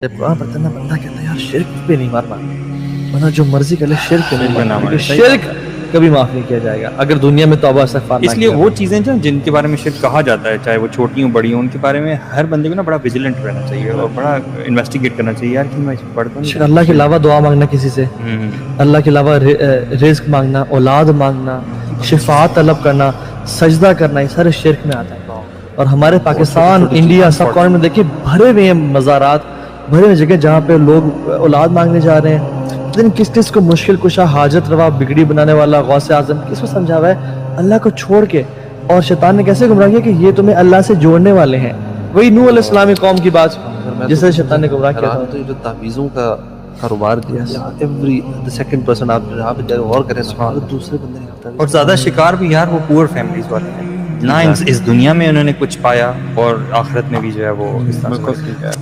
جب قرآن پڑھتے نا بندہ کہتا ہے یار شرک پہ نہیں مرنا، بندہ جو مرضی کر لے شرک پہ نہیں مرنا، شرک کبھی معاف نہیں کیا جائے گا اگر دنیا میں توبہ استغفار نہ کیا۔ اس لیے وہ چیزیں جن کے بارے میں شرک کہا جاتا ہے، چاہے وہ چھوٹی ہوں بڑی ہوں، ان کے بارے میں ہر بندے کو نا بڑا ویجیلنٹ رہنا چاہیے اور بڑا انویسٹیگیٹ کرنا چاہیے یار کہ میں پڑھ تو نہیں اللہ کے علاوہ دعا مانگنا کسی سے، اللہ کے علاوہ رزق مانگنا، اولاد مانگنا، شفاعت طلب کرنا، سجدہ کرنا، یہ سارے شرک میں آتا ہے۔ اور ہمارے پاکستان، انڈیا، سب کارنر میں دیکھیں بھرے ہوئے ہیں مزارات، بھرے ہوئے جگہ جہاں پہ لوگ اولاد مانگنے جا رہے ہیں۔ لیکن کس کس کو مشکل کشا، حاجت روا، بگڑی بنانے والا، غوث اعظم کس کو سمجھا ہوا ہے اللہ کو چھوڑ کے؟ اور شیطان نے کیسے گمراہ کیا کہ یہ تمہیں اللہ سے جوڑنے والے ہیں، وہی نوح علیہ السلام قوم کی بات جسے شیطان نے گمراہ کیا تھا۔ تو یہ جو تعویذوں کا کاروبار کیا ایوری سیکنڈ پرسن آپ غور کریں دوسرے بندے نے کرتا ہے، اور زیادہ شکار بھی یار وہ پور فیملیز والے ہیں، نہ اس دنیا میں انہوں نے کچھ پایا اور آخرت میں بھی جو ہے وہ اس طرح سے